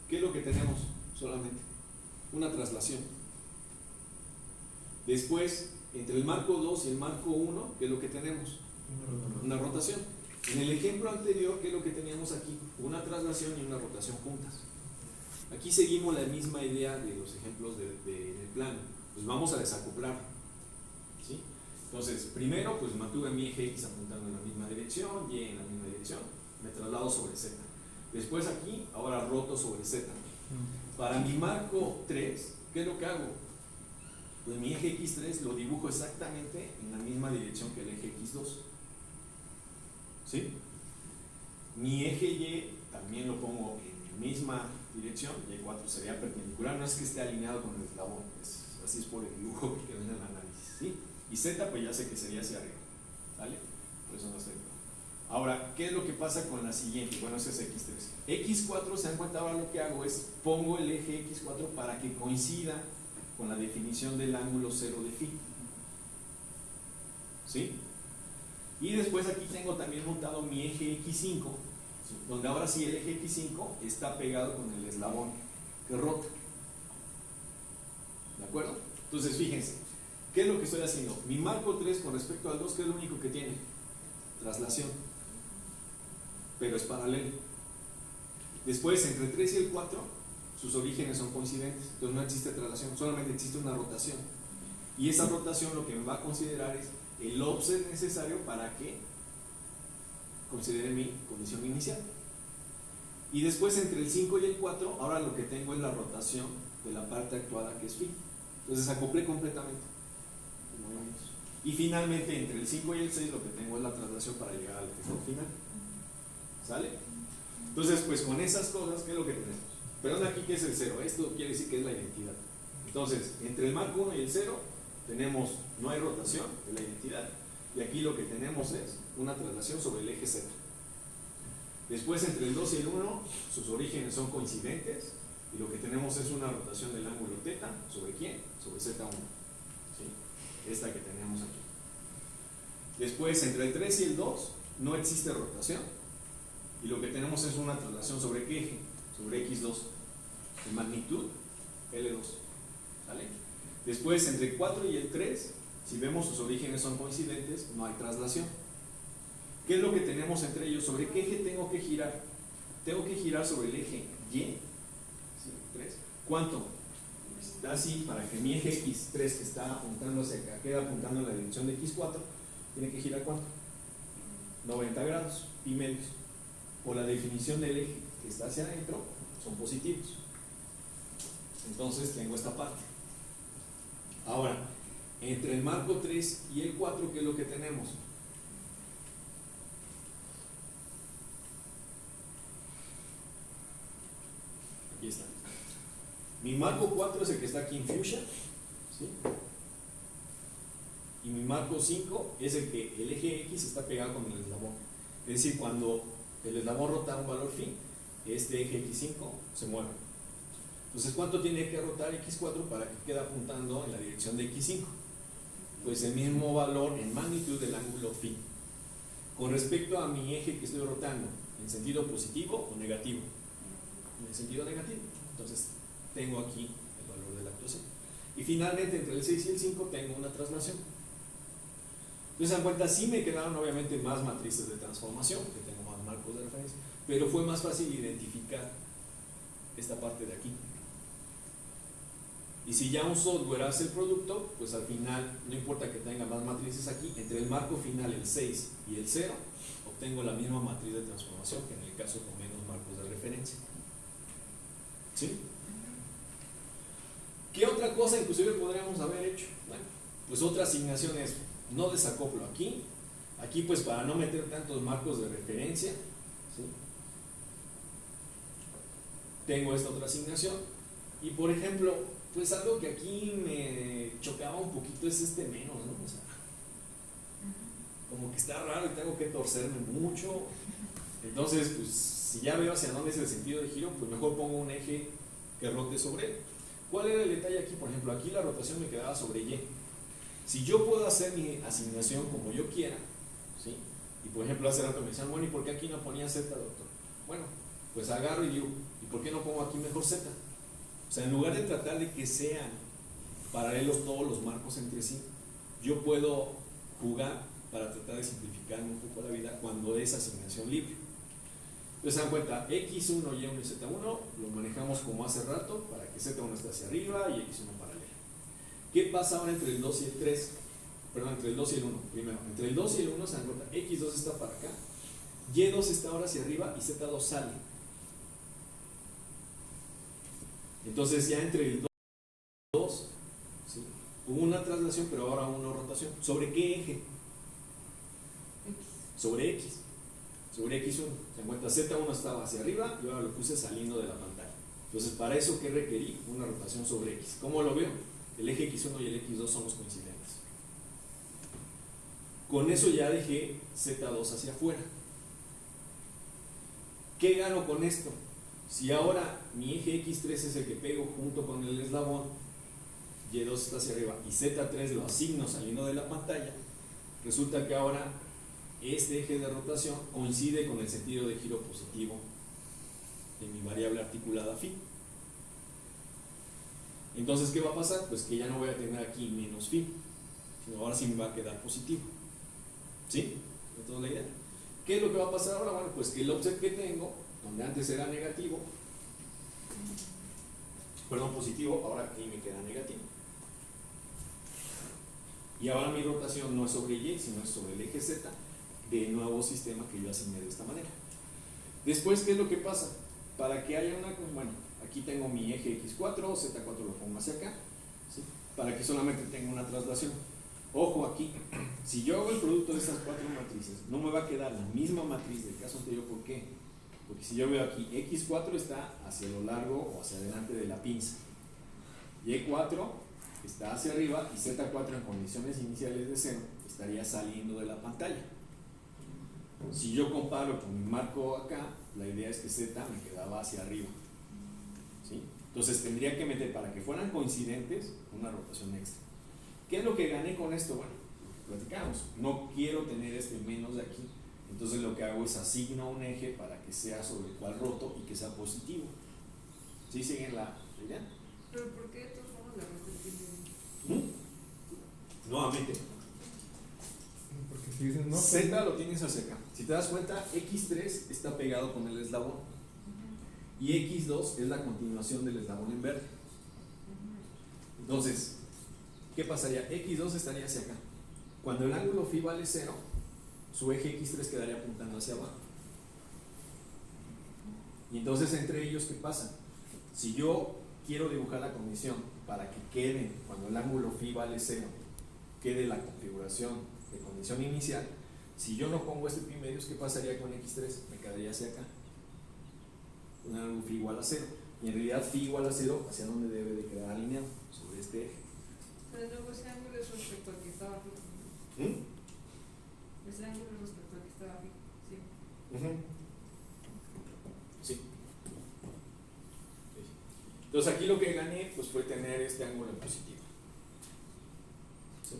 ¿qué es lo que tenemos solamente? Una traslación. Después, entre el marco 2 y el marco 1, ¿qué es lo que tenemos? Una rotación. En el ejemplo anterior, ¿qué es lo que teníamos aquí? Una traslación y una rotación juntas. Aquí seguimos la misma idea de los ejemplos en el plano. Pues vamos a desacoplar. ¿Sí? Entonces, primero, pues mantuve mi eje X apuntando en la misma dirección, Y en la misma dirección. Me traslado sobre Z. Después aquí, ahora roto sobre Z. Para mi marco 3, ¿qué es lo que hago? Pues mi eje X3 lo dibujo exactamente en la misma dirección que el eje X2. ¿Sí? Mi eje Y también lo pongo en mi misma dirección, Y4 sería perpendicular, no es que esté alineado con el eslabón, así es por el dibujo que quedó en el análisis. ¿Sí? Y Z pues ya sé que sería hacia arriba, ¿vale? Por eso no estoy. Ahora, ¿qué es lo que pasa con la siguiente? Bueno, ese es X3. X4, se dan cuenta, ahora lo que hago es pongo el eje X4 para que coincida con la definición del ángulo 0 de phi. ¿Sí? Y después aquí tengo también montado mi eje X5, ¿sí? Donde ahora sí el eje X5 está pegado con el eslabón que rota. ¿De acuerdo? Entonces fíjense, ¿qué es lo que estoy haciendo? Mi marco 3 con respecto al 2, ¿qué es lo único que tiene? Traslación. Pero es paralelo. Después, entre el 3 y el 4, sus orígenes son coincidentes. Entonces no existe traslación, solamente existe una rotación. Y esa rotación lo que me va a considerar es el offset necesario para que considere mi condición inicial. Y después, entre el 5 y el 4, ahora lo que tengo es la rotación de la parte actuada, que es phi. Entonces acoplé completamente. Y finalmente, entre el 5 y el 6, lo que tengo es la traslación para llegar al efecto final. ¿Sale? Entonces, pues con esas cosas, ¿qué es lo que tenemos? Perdón, aquí que es el 0. Esto quiere decir que es la identidad. Entonces, entre el marco 1 y el 0, tenemos, no hay rotación de la identidad. Y aquí lo que tenemos es una traslación sobre el eje Z. Después, entre el 2 y el 1, sus orígenes son coincidentes. Y lo que tenemos es una rotación del ángulo θ. ¿Sobre quién? Sobre Z1. ¿Sí? Esta que tenemos aquí. Después, entre el 3 y el 2, no existe rotación. Y lo que tenemos es una traslación sobre qué eje? Sobre X2. De magnitud L2. ¿Sale? Después, entre el 4 y el 3, si vemos sus orígenes son coincidentes, no hay traslación. ¿Qué es lo que tenemos entre ellos? ¿Sobre qué eje tengo que girar? Tengo que girar sobre el eje Y. ¿Sí? 3. ¿Cuánto? Está así, para que mi eje X3 que está apuntando hacia acá, quede apuntando en la dirección de X4, tiene que girar ¿cuánto? 90 grados, pi medios. Por la definición del eje que está hacia adentro, son positivos. Entonces tengo esta parte. Ahora, entre el marco 3 y el 4, ¿qué es lo que tenemos? Aquí está. Mi marco 4 es el que está aquí en fuchsia, ¿sí? Y mi marco 5 es el que el eje X está pegado con el eslabón. Es decir, cuando el eslabón rota un valor phi, este eje X5 se mueve. Entonces, ¿cuánto tiene que rotar X4 para que quede apuntando en la dirección de X5? Pues el mismo valor en magnitud del ángulo phi. Con respecto a mi eje que estoy rotando, ¿en sentido positivo o negativo? En el sentido negativo. Entonces, tengo aquí el valor de la actuación. Y finalmente, entre el 6 y el 5, tengo una traslación. Entonces, se dan cuenta, sí me quedaron obviamente más matrices de transformación, que tengo más marcos de referencia, pero fue más fácil identificar esta parte de aquí. Y si ya un software hace el producto, pues al final, no importa que tenga más matrices aquí, entre el marco final, el 6 y el 0, obtengo la misma matriz de transformación que en el caso con menos marcos de referencia. ¿Sí? ¿Qué otra cosa inclusive podríamos haber hecho? Bueno, pues otra asignación es, no desacoplo aquí, aquí pues para no meter tantos marcos de referencia, ¿sí? Tengo esta otra asignación, y por ejemplo, pues algo que aquí me chocaba un poquito es este menos, ¿no? O sea, como que está raro y tengo que torcerme mucho. Entonces, pues si ya veo hacia dónde es el sentido de giro, pues mejor pongo un eje que rote sobre él. ¿Cuál era el detalle aquí? Por ejemplo, aquí la rotación me quedaba sobre Y. Si yo puedo hacer mi asignación como yo quiera, ¿sí? Y por ejemplo, hace rato me decían, bueno, ¿y por qué aquí no ponía Z, doctor? Bueno, pues agarro y digo, ¿y por qué no pongo aquí mejor Z? O sea, en lugar de tratar de que sean paralelos todos los marcos entre sí, yo puedo jugar para tratar de simplificar un poco la vida cuando es asignación libre. Entonces se dan cuenta, X1, Y1 y Z1 lo manejamos como hace rato para que Z1 esté hacia arriba y X1 paralelo. ¿Qué pasa ahora entre el 2 y el 3? Perdón, entre el 2 y el 1. Primero, entre el 2 y el 1 se dan cuenta, X2 está para acá, Y2 está ahora hacia arriba y Z2 sale. Entonces ya entre el 2, ¿sí? Hubo una traslación, pero ahora una rotación. ¿Sobre qué eje? Sobre X. Sobre X1. Se encuentra Z1 estaba hacia arriba y ahora lo puse saliendo de la pantalla. Entonces, para eso, ¿qué requerí? Una rotación sobre X. ¿Cómo lo veo? El eje X1 y el X2 son los coincidentes. Con eso ya dejé Z2 hacia afuera. ¿Qué gano con esto? Si ahora mi eje X3 es el que pego junto con el eslabón, Y2 está hacia arriba y Z3 lo asigno saliendo de la pantalla, resulta que ahora este eje de rotación coincide con el sentido de giro positivo de mi variable articulada phi. Entonces, ¿qué va a pasar? Pues que ya no voy a tener aquí menos phi, sino ahora sí me va a quedar positivo. ¿Sí? ¿Entonces la idea? ¿Qué es lo que va a pasar ahora? Bueno, pues que el offset que tengo, donde antes era negativo, perdón, positivo, ahora aquí me queda negativo. Y ahora mi rotación no es sobre Y, sino es sobre el eje Z del nuevo sistema que yo asigné de esta manera. Después, ¿qué es lo que pasa? Para que haya una, bueno, aquí tengo mi eje X4, Z4 lo pongo hacia acá, ¿sí? Para que solamente tenga una traslación. Ojo aquí, si yo hago el producto de estas cuatro matrices, no me va a quedar la misma matriz del caso anterior. ¿Por qué? Porque si yo veo aquí, X4 está hacia lo largo o hacia adelante de la pinza, Y4 está hacia arriba y Z4 en condiciones iniciales de 0 estaría saliendo de la pantalla. Si yo comparo con mi marco acá, la idea es que Z me quedaba hacia arriba, ¿sí? Entonces tendría que meter, para que fueran coincidentes, una rotación extra. ¿Qué es lo que gané con esto? Bueno, platicamos, no quiero tener este menos de aquí, entonces lo que hago es asigno un eje para que sea sobre el cual roto y que sea positivo. ¿Sí siguen la idea? ¿Pero por qué de todas formas la repetimos? Nuevamente, Porque si dices no. Z lo tienes hacia acá. Si te das cuenta, X3 está pegado con el eslabón y X2 es la continuación del eslabón en verde. Entonces, ¿qué pasaría? X2 estaría hacia acá. Cuando el ángulo phi vale 0, su eje X3 quedaría apuntando hacia abajo. Y entonces entre ellos, ¿qué pasa? Si yo quiero dibujar la condición para que quede, cuando el ángulo phi vale 0, quede la configuración de condición inicial, si yo no pongo este pi medios, ¿qué pasaría con X3? Me quedaría hacia acá. Un ángulo phi igual a 0. Y en realidad phi igual a 0, ¿hacia dónde debe de quedar alineado? Sobre este eje. Pero luego ese ángulo es respecto al que estaba fijo. Ese ángulo es respecto al que estaba fijo. Sí. Sí. Entonces aquí lo que gané pues fue tener este ángulo en positivo. ¿Sí?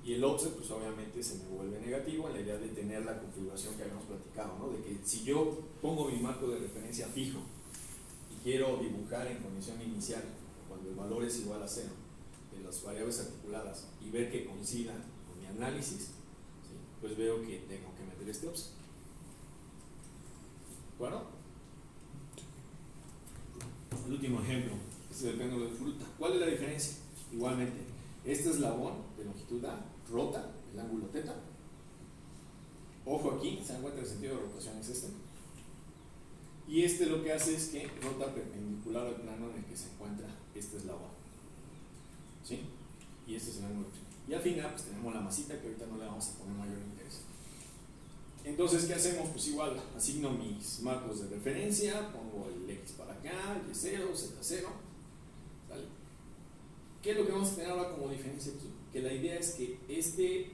Y el offset pues obviamente se me vuelve negativo en la idea de tener la configuración que habíamos platicado, ¿no? De que si yo pongo mi marco de referencia fijo y quiero dibujar en condición inicial cuando el valor es igual a 0 de las variables articuladas y ver que coincidan con mi análisis, ¿sí? Pues veo que tengo que meter este offset. ¿Bueno? El último ejemplo es el péndulo de fruta. ¿Cuál es la diferencia? Igualmente, este eslabón de longitud A rota el ángulo θ. Ojo aquí, se encuentra el sentido de rotación es este. Y este lo que hace es que rota perpendicular al plano en el que se encuentra este eslabón. ¿Sí? Y este es el ángulo. Y al final pues tenemos la masita que ahorita no le vamos a poner mayor interés. Entonces, ¿qué hacemos? Pues igual, asigno mis marcos de referencia, pongo el X para acá, Y0, Z0, ¿vale? ¿Qué es lo que vamos a tener ahora como diferencia aquí? Que la idea es que este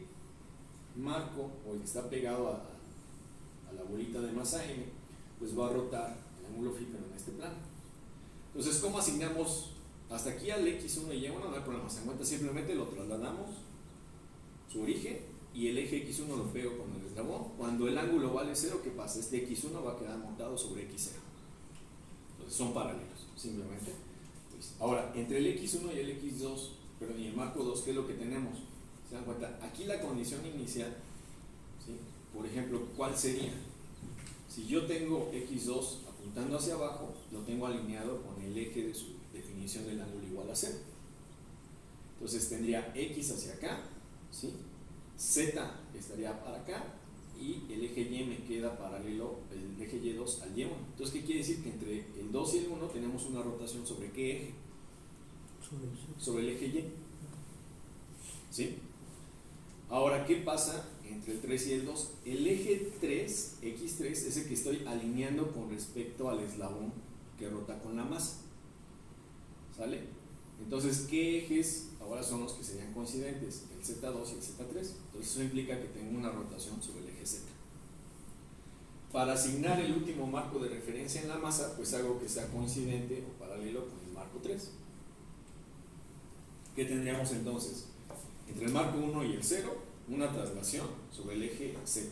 marco, o el que está pegado a la bolita de masa M, pues va a rotar el ángulo phi en este plano. Entonces, ¿cómo asignamos hasta aquí al X1 y Y1? No hay problema, se encuentra, simplemente lo trasladamos, su origen, y el eje X1 lo pego con el eslabón. Cuando el ángulo vale 0, ¿qué pasa? Este X1 va a quedar montado sobre X0. Entonces son paralelos, simplemente. Pues, ahora, entre el X1 y el X2, perdón, y el marco 2, ¿qué es lo que tenemos? ¿Se dan cuenta? Aquí la condición inicial, ¿sí? Por ejemplo, ¿cuál sería? Si yo tengo X2 apuntando hacia abajo, lo tengo alineado con el eje de su definición del ángulo igual a 0. Entonces tendría X hacia acá, ¿sí? Z estaría para acá y el eje Y me queda paralelo, el eje Y2 al Y1. Entonces, ¿qué quiere decir? Que entre el 2 y el 1 tenemos una rotación ¿sobre qué eje? Sobre el eje Y. ¿Sí? Ahora, ¿qué pasa entre el 3 y el 2? El eje 3, X3, es el que estoy alineando con respecto al eslabón que rota con la masa. ¿Sale? Entonces, ¿qué ejes ahora son los que serían coincidentes? El Z2 y el Z3. Entonces, eso implica que tengo una rotación sobre el eje Z. Para asignar el último marco de referencia en la masa, pues hago que sea coincidente o paralelo con el marco 3. ¿Qué tendríamos entonces? Entre el marco 1 y el 0, una traslación sobre el eje Z,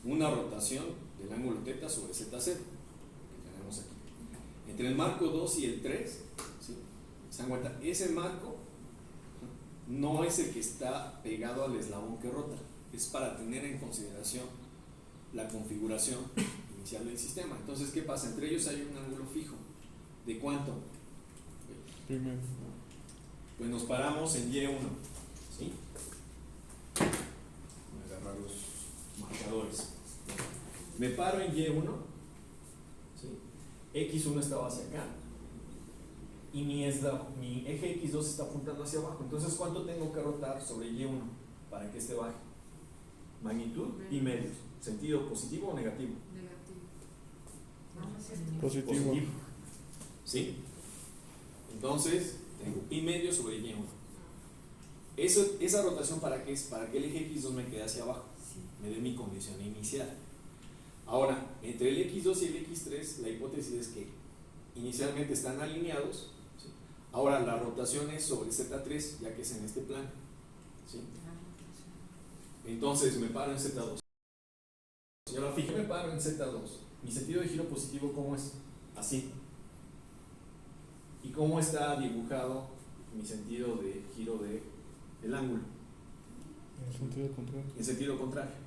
una rotación del ángulo θ sobre ZZ, que tenemos aquí. Entre el marco 2 y el 3, ¿sí? ¿Se dan cuenta? Ese marco no es el que está pegado al eslabón que rota, es para tener en consideración la configuración inicial del sistema. Entonces, ¿qué pasa? Entre ellos hay un ángulo fijo. ¿De cuánto? Primero. Pues nos paramos en Y1, ¿sí? Voy a agarrar los marcadores. Me paro en Y1, ¿sí? X1 estaba hacia acá y mi eje X2 está apuntando hacia abajo. Entonces, ¿cuánto tengo que rotar sobre Y1 para que este baje? Magnitud y medios. ¿Sentido positivo o negativo? Negativo. Positivo. ¿Sí? Entonces, tengo pi medio sobre Y1. Esa rotación, ¿para qué es? Para que el eje X2 me quede hacia abajo, me dé mi condición inicial. Ahora, entre el X2 y el X3, la hipótesis es que inicialmente están alineados, ¿sí? Ahora la rotación es sobre Z3, ya que es en este plano, ¿sí? Entonces me paro en Z2. Y ahora fíjate, me paro en Z2. Mi sentido de giro positivo, ¿cómo es? Así. ¿Y cómo está dibujado mi sentido de giro del ángulo? En sentido contrario. En sentido contrario.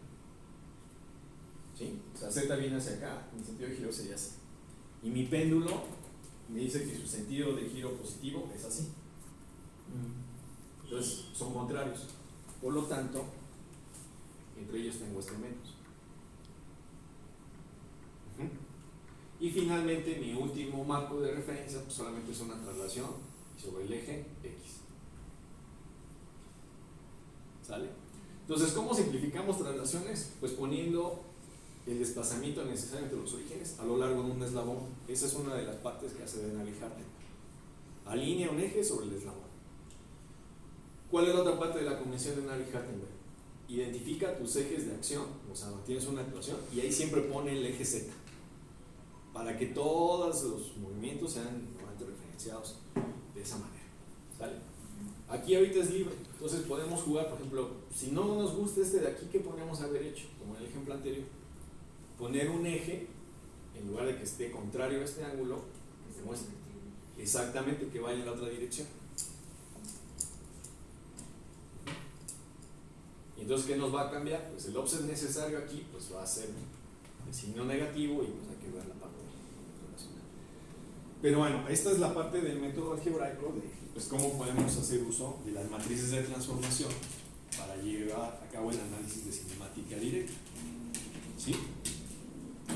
¿Sí? O sea, Z viene hacia acá, mi sentido de giro sería así. Y mi péndulo me dice que su sentido de giro positivo es así. Entonces, son contrarios. Por lo tanto, entre ellos tengo este menos. Y finalmente, mi último marco de referencia pues solamente es una traslación sobre el eje X. ¿Sale? Entonces, ¿cómo simplificamos traslaciones? Pues poniendo el desplazamiento necesario entre los orígenes a lo largo de un eslabón. Esa es una de las partes que hace Denali-Hartenberg. Alinea un eje sobre el eslabón. ¿Cuál es la otra parte de la convención de Denali-Hartenberg? Identifica tus ejes de acción, o sea, tienes una actuación y ahí siempre pone el eje Z, para que todos los movimientos sean normalmente referenciados de esa manera. ¿Sale? Aquí ahorita es libre, entonces podemos jugar, por ejemplo, si no nos gusta este de aquí, ¿qué podríamos haber hecho? Como en el ejemplo anterior, poner un eje, en lugar de que esté contrario a este ángulo, como este, exactamente, que vaya en la otra dirección. Y entonces, ¿qué nos va a cambiar? Pues el offset necesario aquí pues va a ser el signo negativo y pues hay que ver la parte relacional. Pero bueno, esta es la parte del método algebraico de pues cómo podemos hacer uso de las matrices de transformación para llevar a cabo el análisis de cinemática directa. ¿Sí?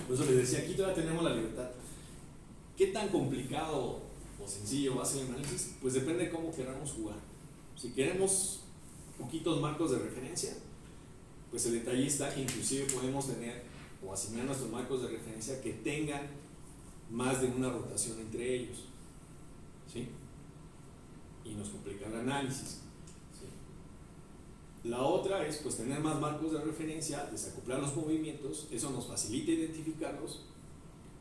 Por eso les decía, aquí todavía tenemos la libertad. ¿Qué tan complicado o sencillo va a ser el análisis? Pues depende de cómo queramos jugar. Si queremos poquitos marcos de referencia, pues el detalle está que inclusive podemos tener o asignar nuestros marcos de referencia que tengan más de una rotación entre ellos, ¿sí? Y nos complica el análisis, ¿sí? La otra es pues tener más marcos de referencia, desacoplar los movimientos, eso nos facilita identificarlos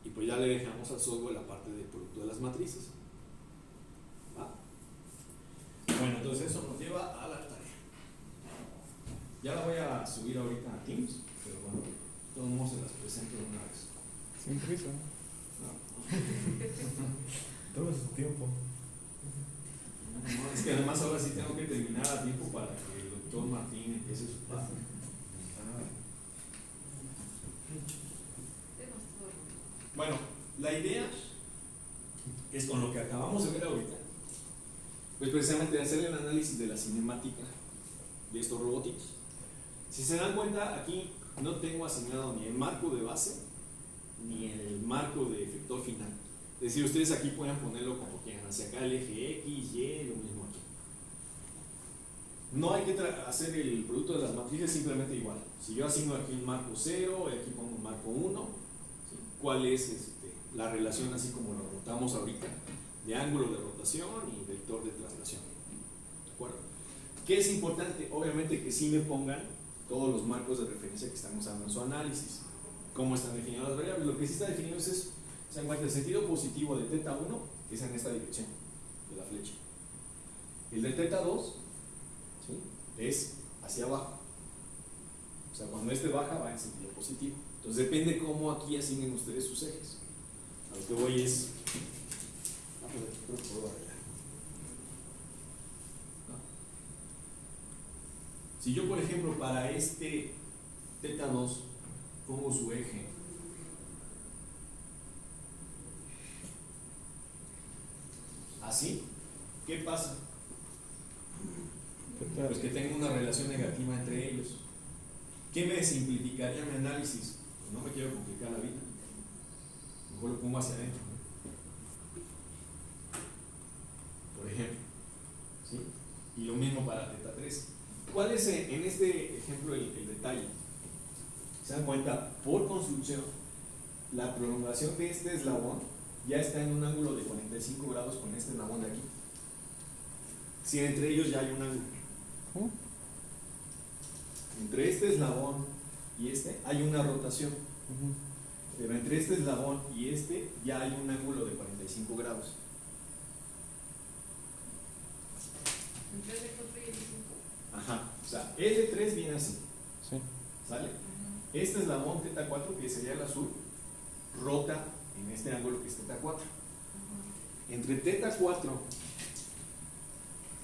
y pues ya le dejamos al software la parte del producto de las matrices. ¿Va? Bueno, entonces eso nos lleva a la tarea. Ya la voy a subir ahorita a Teams, pero bueno, de todos modos se las presento de una vez. Sin prisa. Todo su tiempo. No, es que además ahora sí tengo que terminar a tiempo para que el doctor Martín empiece su parte. Bueno, la idea es con lo que acabamos de ver ahorita, pues precisamente hacer el análisis de la cinemática de estos robóticos. Si se dan cuenta, aquí no tengo asignado ni el marco de base ni el marco de efector final. Es decir, ustedes aquí pueden ponerlo como quieran, hacia acá el eje X, Y, lo mismo aquí. No hay que hacer el producto de las matrices simplemente igual. Si yo asigno aquí el marco 0 y aquí pongo un marco 1, ¿sí? ¿Cuál es la relación, así como lo notamos ahorita, de ángulo de rotación y vector de traslación? ¿De acuerdo? ¿Qué es importante? Obviamente que sí me pongan todos los marcos de referencia que estamos dando en su análisis. ¿Cómo están definidas las variables? Lo que sí está definido es eso. Se encuentra el sentido positivo de θ1, que es en esta dirección de la flecha. El de θ2, ¿sí?, es hacia abajo. O sea, cuando este baja va en sentido positivo. Entonces depende cómo aquí asignen ustedes sus ejes. A lo que voy es... Vamos a ver, creo que puedo arreglar. ¿No? Si yo, por ejemplo, para este θ2 pongo su eje así, ¿qué pasa? Pues que tengo una relación negativa entre ellos. ¿Qué me simplificaría mi análisis? Pues no me quiero complicar la vida. Mejor lo pongo hacia adentro. Por ejemplo. ¿Sí? Y lo mismo para θ3. ¿Cuál es en este ejemplo el detalle? Se dan cuenta, por construcción, la prolongación de este eslabón ya está en un ángulo de 45 grados con este eslabón de aquí. Si entre ellos ya hay un ángulo. ¿Cómo? Entre este eslabón y este hay una rotación. Pero entre este eslabón y este ya hay un ángulo de 45 grados. ¿Entre el 4 y el 5? Ajá. O sea, L3 viene así. Sí. ¿Sale? Este eslabón θ4, que sería el azul, rota en este ángulo que es θ4. Entre θ4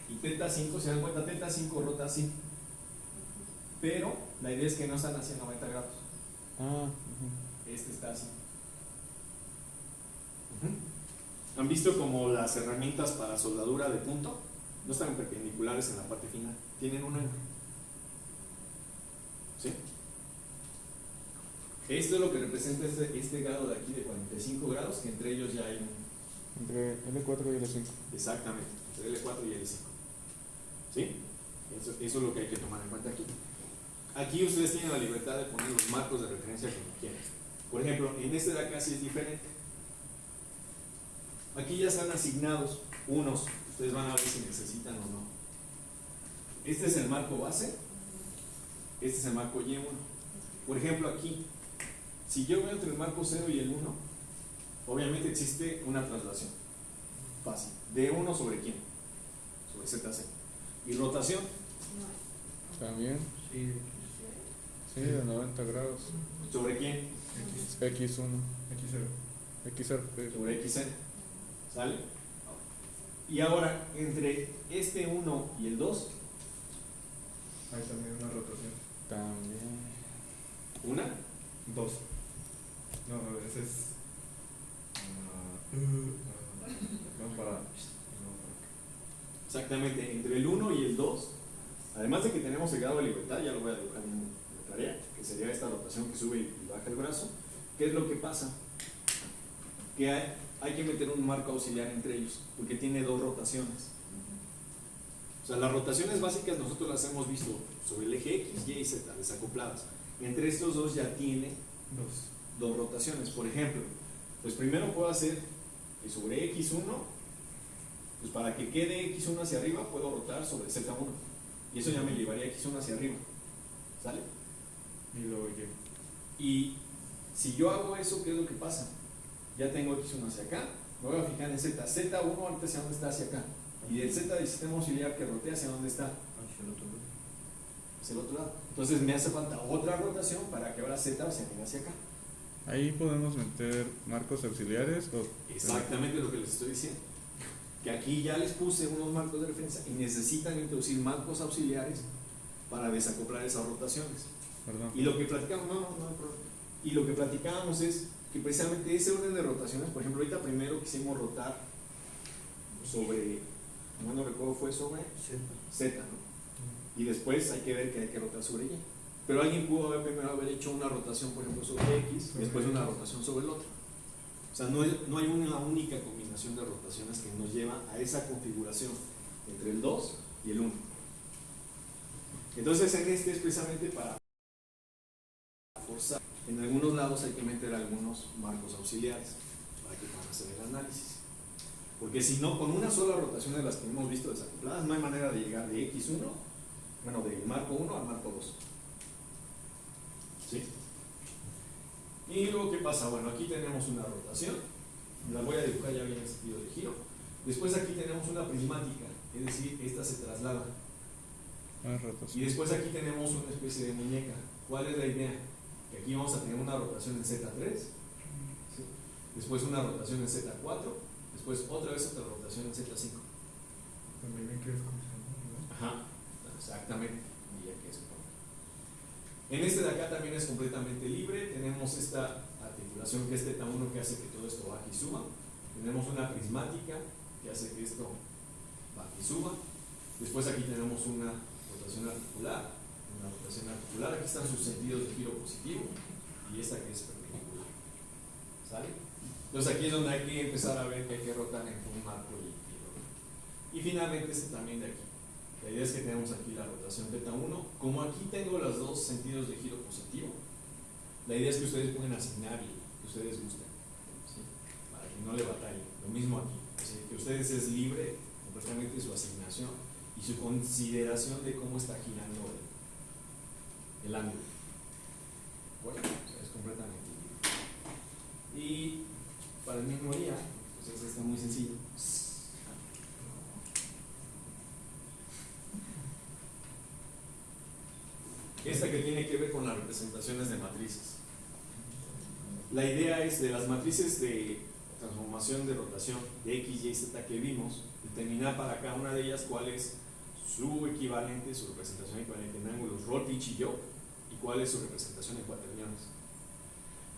y θ5, se dan cuenta, θ5 rota así. Pero la idea es que no están hacia 90 grados. Este está así. ¿Han visto como las herramientas para soldadura de punto? No están perpendiculares en la parte final, tienen un ángulo. ¿Sí? Esto es lo que representa este grado de aquí de 45 grados, que entre ellos ya hay un... Entre L4 y L5. Exactamente, entre L4 y L5. ¿Sí? Eso es lo que hay que tomar en cuenta aquí. Aquí ustedes tienen la libertad de poner los marcos de referencia como quieran. Por ejemplo, en este de acá sí es diferente. Aquí ya están asignados unos, ustedes van a ver si necesitan o no. Este es el marco base, este es el marco Y1. Por ejemplo, aquí, si yo veo entre el marco 0 y el 1, obviamente existe una traslación fácil. ¿De 1 sobre quién? Sobre ZC. ¿Y rotación? También. Sí, Sí, de 90 grados. ¿Sobre quién? X1. X0. XR. Sobre XN. ¿Sale? Y ahora, entre este 1 y el 2, Hay también una rotación. También. una. 2. No, ese es. Vamos para. Exactamente, entre el 1 y el 2, además de que tenemos el grado de libertad, ya lo voy a dibujar en la tarea, que sería esta rotación que sube y baja el brazo. ¿Qué es lo que pasa? Que hay que meter un marco auxiliar entre ellos, porque tiene dos rotaciones. O sea, las rotaciones básicas nosotros las hemos visto sobre el eje X, Y y Z, desacopladas. Entre estos dos ya tiene dos rotaciones. Por ejemplo, pues primero puedo hacer que sobre X1, pues para que quede X1 hacia arriba, puedo rotar sobre Z1. Y eso ya me llevaría X1 hacia arriba. ¿Sale? Y luego Y. Y si yo hago eso, ¿qué es lo que pasa? Ya tengo X1 hacia acá, me voy a fijar en Z. Z1 ahorita hacia dónde está, hacia acá. Y el Z del sistema auxiliar que rotea, ¿hacia dónde está? Hacia el otro lado. Entonces me hace falta otra rotación para que ahora Z se venga hacia acá. Ahí podemos meter marcos auxiliares o... Exactamente lo que les estoy diciendo. Que aquí ya les puse unos marcos de referencia y necesitan introducir marcos auxiliares para desacoplar esas rotaciones. Perdón. Y lo que platicamos, y lo que platicábamos es que precisamente ese orden de rotaciones, por ejemplo, ahorita primero quisimos rotar sobre, no recuerdo, fue sobre Z, ¿no? Y después hay que ver que hay que rotar sobre Y. Pero alguien pudo haber primero haber hecho una rotación, por ejemplo, sobre X, y después una rotación sobre el otro. O sea, no hay una única combinación de rotaciones que nos lleva a esa configuración entre el 2 y el 1. Entonces, en este es precisamente para forzar. En algunos lados hay que meter algunos marcos auxiliares para que puedan hacer el análisis. Porque si no, con una sola rotación de las que hemos visto desacopladas, no hay manera de llegar de X1, bueno, del marco 1 al marco 2. ¿Sí? Y luego, ¿qué pasa? Bueno, aquí tenemos una rotación, la voy a dibujar ya bien en sentido de giro. Después aquí tenemos una prismática, es decir, esta se traslada. Rotación. Y después aquí tenemos una especie de muñeca, ¿Cuál es la idea? Que aquí vamos a tener una rotación en Z3, ¿sí? Después una rotación en Z4, después otra vez otra rotación en Z5. También me quieres ¿no? Ajá, exactamente. Y aquí es. En este de acá también es completamente libre. Tenemos esta articulación que es θ1 que hace que todo esto baje y suba. Tenemos una prismática que hace que esto baje y suba. Después aquí tenemos una rotación articular. Aquí están sus sentidos de giro positivo y esta que es perpendicular. ¿Sale? Entonces aquí es donde hay que empezar a ver que hay que rotar entre un marco y finalmente este también de aquí. La idea es que tenemos aquí la rotación θ1. Como aquí tengo los dos sentidos de giro positivo, la idea es que ustedes pueden asignar y que ustedes gusten, ¿sí? Para que no le batallen. Lo mismo aquí. Así que ustedes es libre completamente su asignación y su consideración de cómo está girando el ángulo. Bueno, o sea, es completamente libre. Y para el mismo día, pues esto está muy sencillo. Esta que tiene que ver con las representaciones de matrices. La idea es de las matrices de transformación de rotación de X, Y, Z que vimos, determinar para cada una de ellas cuál es su equivalente, su representación equivalente en ángulos Roll, pitch y yaw, y cuál es su representación en cuaterniones.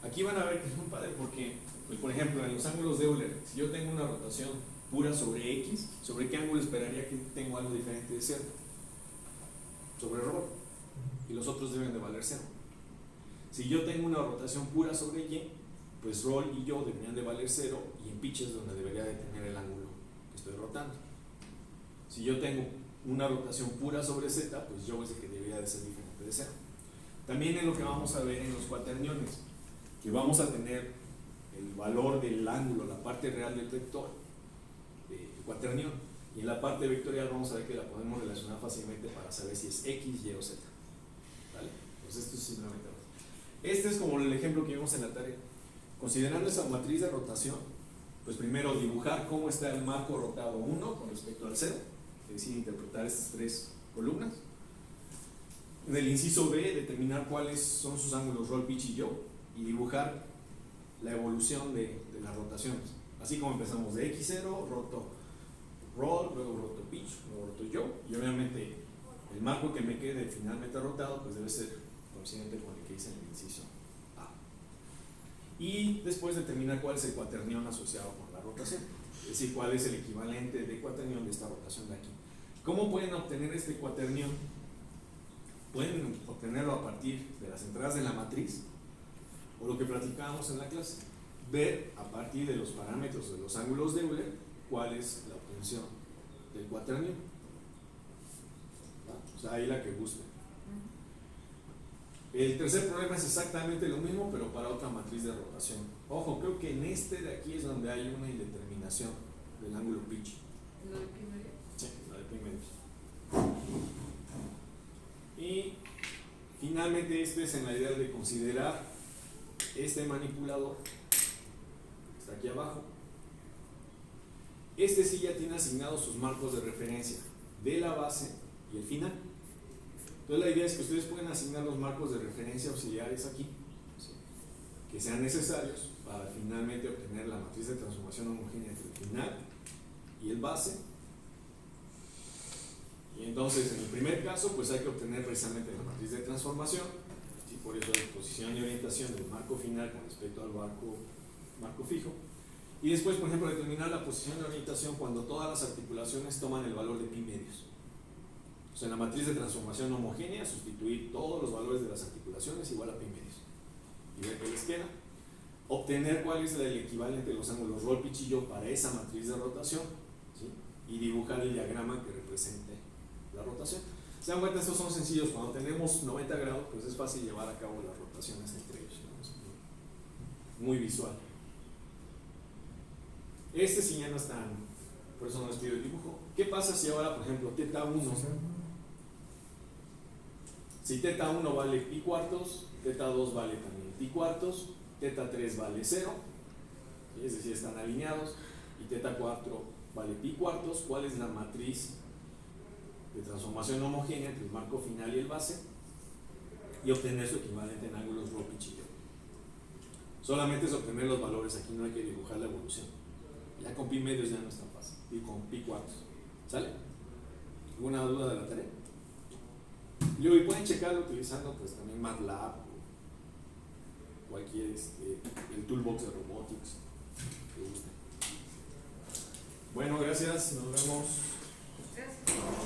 Aquí van a ver que es muy padre porque, pues, por ejemplo, en los ángulos de Euler, si yo tengo una rotación pura sobre X, ¿sobre qué ángulo esperaría que tengo algo diferente de 0? Sobre Roll. Y los otros deben de valer 0. Si yo tengo una rotación pura sobre Y, pues Roll y yaw deberían de valer 0 y en pitch es donde debería de tener el ángulo que estoy rotando. Si yo tengo una rotación pura sobre Z, pues yaw es el que debería de ser diferente de 0. También es lo que vamos a ver en los cuaterniones, que vamos a tener el valor del ángulo, la parte real del vector de cuaternión, y en la parte vectorial vamos a ver que la podemos relacionar fácilmente para saber si es X, Y o Z. ¿Vale? Pues esto es simplemente. Este es como el ejemplo que vimos en la tarea. Considerando esa matriz de rotación, pues primero dibujar cómo está el marco rotado 1 con respecto al 0, es decir, interpretar estas tres columnas. En el inciso B, determinar cuáles son sus ángulos Roll, pitch y yaw, y dibujar la evolución de las rotaciones. Así como empezamos de X0, roto Roll, luego roto pitch, luego roto yaw, y obviamente el marco que me quede finalmente rotado pues debe ser coincidente con el que hice en el inciso A. Y después determinar cuál es el cuaternión asociado con la rotación, es decir, cuál es el equivalente de cuaternión de esta rotación de aquí. ¿Cómo pueden obtener este cuaternión? Pueden obtenerlo a partir de las entradas de la matriz o lo que platicábamos en la clase, ver a partir de los parámetros de los ángulos de Euler cuál es la obtención del cuaternión. O sea, ahí la que guste. El tercer problema es exactamente lo mismo, pero para otra matriz de rotación. Ojo, creo que en este de aquí es donde hay una indeterminación del ángulo pitch. ¿Lo de primero? Sí, la de primero. Y finalmente este es en la idea de considerar este manipulador que está aquí abajo. Este sí ya tiene asignados sus marcos de referencia de la base y el final. Entonces la idea es que ustedes pueden asignar los marcos de referencia auxiliares aquí, ¿sí?, que sean necesarios para finalmente obtener la matriz de transformación homogénea entre el final y el base. Y entonces en el primer caso pues hay que obtener precisamente la matriz de transformación, ¿sí?, por eso la posición y orientación del marco final con respecto al marco fijo. Y después, por ejemplo, determinar la posición de orientación cuando todas las articulaciones toman el valor de pi medios. O sea, en la matriz de transformación homogénea, sustituir todos los valores de las articulaciones igual a pi medios. Y ver qué les queda. Obtener cuál es el equivalente de los ángulos Roll, pitch y yaw para esa matriz de rotación, ¿sí?, y dibujar el diagrama que represente la rotación. Se dan cuenta, estos son sencillos. Cuando tenemos 90 grados, pues es fácil llevar a cabo las rotaciones entre ellos, ¿no? Es muy visual. Este sí ya no es tan, por eso no les pido el dibujo. ¿Qué pasa si ahora, por ejemplo, θ1, si θ1 vale pi cuartos, θ2 vale también pi cuartos, θ3 vale 0, ¿sí?, es decir, están alineados, y θ4 vale pi cuartos? ¿Cuál es la matriz de transformación homogénea entre el marco final y el base? y obtener su equivalente en ángulos rho, pitch y yo. Solamente es obtener los valores, aquí no hay que dibujar la evolución. Ya con pi medios ya no es tan fácil, y con pi cuartos. ¿Sale? ¿Alguna duda de la tarea? Y luego, y pueden checarlo utilizando pues también MATLAB o cualquier el toolbox de robotics que guste. Bueno, gracias, nos vemos. Gracias.